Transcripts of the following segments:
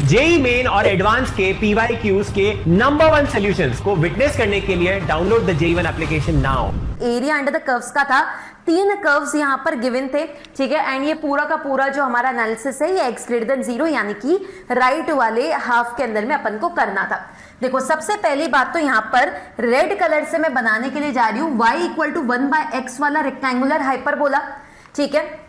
JEE main और advance के PYQs के नंबर 1 सॉल्यूशंस को विटनेस करने के लिए download the JEE1 application now. Area under the curves का था, 3 कर्व्स यहाँ पर गिवन थे, ठीक है। एंड ये पूरा का पूरा जो हमारा एनालिसिस है ये x ग्रेटर देन 0 यानी कि राइट वाले हाफ के अंदर में अपन को करना था। देखो सबसे पहली बात तो यहाँ पर रेड कलर से मैं बनाने के लिए जा रही हूँ y इक्वल टू 1/x वाला रेक्टेंगुलर हाइपरबोला, ठीक है।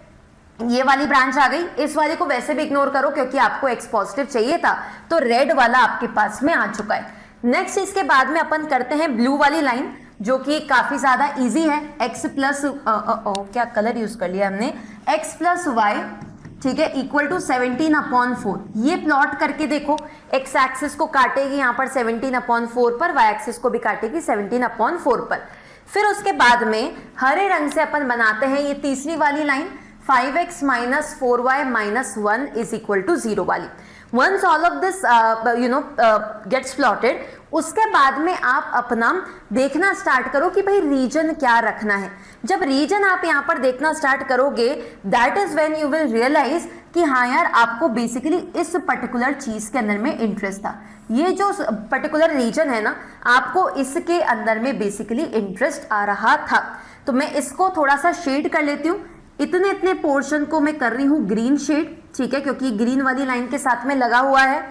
ये वाली ब्रांच आ गई, इस वाले को वैसे भी इग्नोर करो क्योंकि आपको x पॉजिटिव चाहिए था, तो रेड वाला आपके पास में आ चुका है। नेक्स्ट इसके बाद में अपन करते हैं ब्लू वाली लाइन जो कि काफी ज्यादा इजी है, x प्लस क्या कलर यूज कर लिया हमने, x प्लस वाई, ठीक है, इक्वल टू 17/4। ये प्लॉट करके देखो, x एक्सिस को काटेगी यहाँ पर 17/4 पर, y एक्सिस को भी काटेगी 17/4 पर। फिर उसके बाद में हरे रंग से अपन बनाते हैं ये तीसरी वाली line 5x minus 4y minus 1 is equal to 0 वाली। Once all of this gets plotted, उसके बाद में आप अपना देखना स्टार्ट करो कि भाई रीजन क्या रखना है। जब रीजन आप यहाँ पर देखना स्टार्ट करोगे, that is when you will realize कि हाँ यार आपको बेसिकली इस पर्टिकुलर चीज के अंदर में इंटरेस्ट था। ये जो पर्टिकुलर रीजन है ना, आपको इसके अंदर में बेसिकली इंटरेस्ट आ रहा था। तो मैं इसको थोड़ा सा शेड कर लेती हूँ, इतने इतने पोर्शन को मैं कर रही हूँ ग्रीन शेड, ठीक है, क्योंकि ग्रीन वाली लाइन के साथ में लगा हुआ है।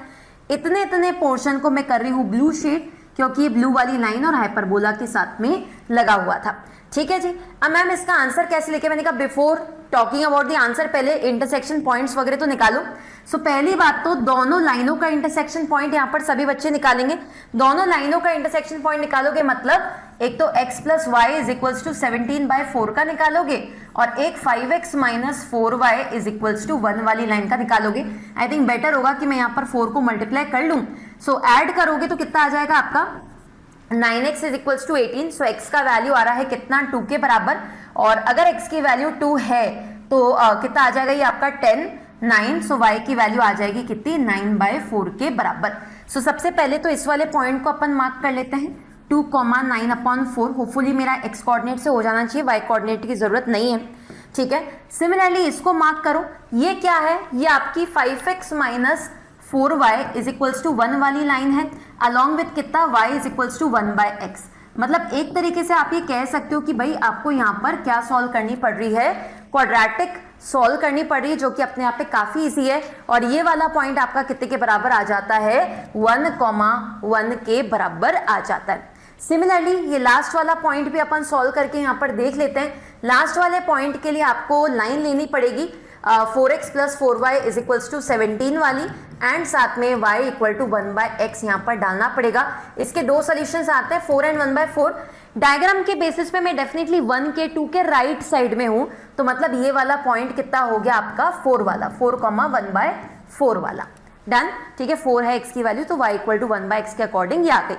इतने इतने पोर्शन को मैं कर रही हूँ ब्लू शेड क्योंकि ये ब्लू वाली लाइन और हाइपरबोला के साथ में लगा हुआ था, ठीक है जी। अब मैम इसका आंसर कैसे लेके, मैंने कहा before talking about the answer पहले इंटरसेक्शन पॉइंट्स वगैरह तो निकालो। सो पहली बात तो दोनों लाइनों का इंटरसेक्शन पॉइंट यहाँ पर सभी बच्चे निकालेंगे। दोनों लाइनों का इंटरसेक्शन पॉइंट निकालोगे मतलब एक तो x plus y is equals to 17/4 का निकालोगे और एक 5x minus 4y is equals to 1 वाली लाइन का निकालोगे। आई थिंक बेटर होगा कि मैं यहाँ पर 4 को मल्टीप्लाई कर लूँ। सो ऐड करोगे तो कितना आ जाएगा आपका 9x is equals to 18। So x का वैल्यू आ रहा है कितना, 2 के बराबर, और अगर x की वैल्यू 2 है तो कितना आ जाएगा ये आपका 10 9। सो y की वैल्यू आ जाएगी कितनी, 9/4 के बराबर। सो सबसे पहले तो इस वाले पॉइंट को अपन मार्क कर लेते हैं 2, 9/4। होपफुली मेरा x कोऑर्डिनेट से हो जाना चाहिए, y कोऑर्डिनेट की जरूरत नहीं है, ठीक है। सिमिलरली इसको मार्क करो, ये क्या है, ये आपकी 5x minus 4y is equals to 1 वाली लाइन है, अलॉन्ग विथ कितना y is equals to 1/x। मतलब एक तरीके से आप ये कह सकते हो कि भाई आपको यहाँ पर क्या सॉल्व करनी पड़ रही है, क्वाड्रेटिक सॉल्व करनी पड़ रही है, जो कि अपने आप पे काफी इजी है। और ये वाला पॉइंट आपका कितने के बराबर आ जाता है, 1,1 के बराबर आ जाता है। सिमिलरली ये लास्ट वाला पॉइंट भी अपन सॉल्व करके यहाँ पर देख लेते हैं। लास्ट वाले पॉइंट के लिए आपको लाइन लेनी पड़ेगी 4x plus 4y is equals to 17 वाली, एंड साथ में y इक्वल टू 1/x यहाँ पर डालना पड़ेगा। इसके दो सोल्यूशंस आते हैं 4 एंड 1/4। डायग्राम के बेसिस पे मैं डेफिनेटली 1 के 2 के राइट साइड में हूं, तो मतलब ये वाला पॉइंट कितना हो गया आपका 4 वाला, 4,1/4 वाला। डन, ठीक है। 4 है x की वैल्यू, तो y इक्वल टू 1/x के अकॉर्डिंग ये आ गई।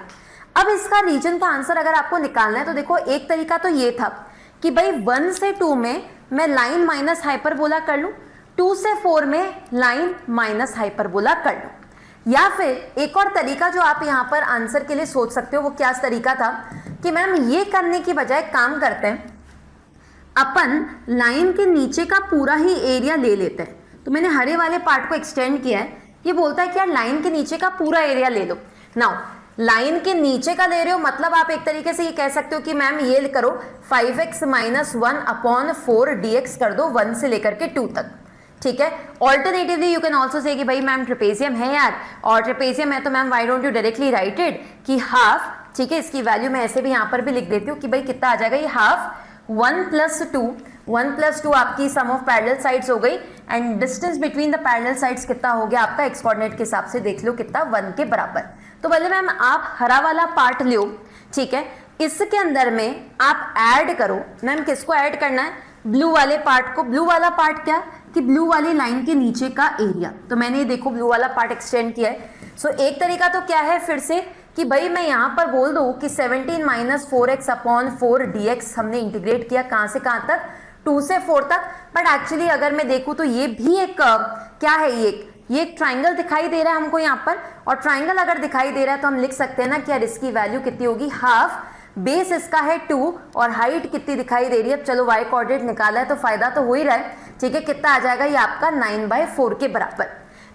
अब इसका रीजन का आंसर अगर आपको निकालना है तो देखो एक तरीका तो ये था कि भाई 1 से 2 में मैं लाइन माइनस हाइपरबोला कर लूं, 2 से 4 में लाइन माइनस हाइपरबोला कर लूं। या फिर एक और तरीका जो आप यहाँ पर आंसर के लिए सोच सकते हो, वो क्या तरीका था कि मैम ये करने की बजाय काम करते हैं, अपन लाइन के नीचे का पूरा ही एरिया ले लेते हैं। तो मैंने हरे वाले पार्ट को एक्सटेंड किया है, ये बोलता है कि यार लाइन के नीचे का पूरा एरिया ले लो। नाउ लाइन के नीचे का ले रहे हो मतलब आप एक तरीके से ये कह सकते हो कि मैम ये करो 5x माइनस 1/4 dx कर दो 1 से लेकर के 2 तक, ठीक है। Alternatively you can also say कि भाई मैम ट्रेपेजियम है यार, और ट्रेपेजियम है तो ma'am why don't you directly right it कि हाफ, ठीक है। इसकी वैल्यू मैं ऐसे भी यहाँ पर भी लिख देती हूँ कि भाई कितना आ जाएगा ये हाफ 1 + 2 आपकी सम ऑफ पैरेलल साइड्स हो गई, and distance between the parallel sides कितना हो गया आपका x कोऑर्डिनेट के हिसाब से देख लो कितना 1 के बराबर। तो पहले मैम आप हरा वाला पार्ट लो, ठीक है, इसके अंदर में आप ऐड करो। मैम किसको ऐड करना है, ब्लू वाले पार्ट को। ब्लू वाला पार्ट क्या कि ब्लू वाली लाइन के नीचे का एरिया, तो मैंने देखो ब्लू वाला पार्ट एक्सटेंड किया है। सो एक तरीका तो क्या है फिर से कि भाई मैं यहाँ पर बोल दूं कि 17 माइनस 4x/4 dx हमने इंटीग्रेट किया कहाँ से कहाँ तक, 2 से 4 तक। बट एक्चुअली अगर मैं देखूं तो ये भी एक क्या है, ये एक ट्राइंगल दिखाई दे रहा है हमको यहाँ पर, और ट्राइंगल अगर दिखाई दे रहा है तो हम लिख सकते हैं ना कि यार इसकी वैल्यू कितनी होगी, हाफ, बेस इसका है 2 और हाइट कितनी दिखाई दे रही है। चलो y कोऑर्डिनेट निकाला है तो फायदा तो हो ही रहा है, ठीक है। कितना आ जाएगा ये आपका 9/4 के बराबर।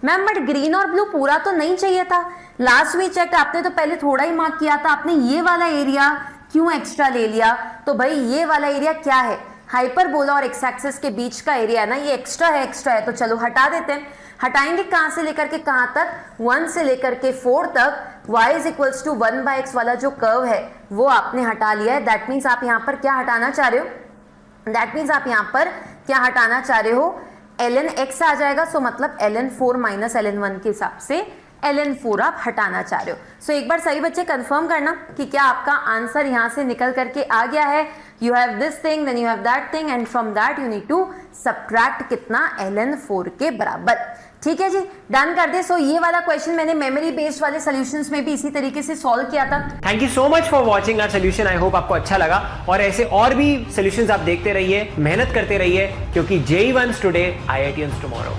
मैम बट ग्रीन और ब्लू पूरा तो नहीं चाहिए था, लास्ट वी चेक आपने तो पहले थोड़ा ही मार्क किया था, आपने ये वाला एरिया क्यों एक्स्ट्रा ले लिया? तो भाई ये वाला एरिया क्या है, हाइपरबोला और एक्स एक्सिस के बीच का एरिया है ना, ये एक्स्ट्रा है, तो चलो हटा देते हैं। हटाएंगे कहां से लेकर के कहां तक, 1 से लेकर के 4 तक y is equals to 1/x वाला जो कर्व है वो आपने हटा लिया है। दैट मीन्स आप यहां पर क्या हटाना चाह रहे हो, ln x आ जाएगा, सो मतलब ln 4 माइनस ln 1 के हिसाब से ln 4 आप हटाना चाह रहे हो। सो एक बार सही बच्चे कंफर्म करना कि क्या आपका आंसर यहां से निकल करके आ गया है। You have this thing, then you have that thing, and from that you need to subtract कितना, ln 4 के बराबर। ठीक है जी, डन कर दे। सो ये वाला क्वेश्चन मैंने मेमोरी बेस्ड वाले सॉल्यूशंस में भी इसी तरीके से सॉल्व किया था। Thank you so much for watching our solution. I hope आपको अच्छा लगा और ऐसे और भी सोल्यूशंस आप देखते रहिए, मेहनत करते रहिए, क्योंकि JEE Ones today, IITians tomorrow.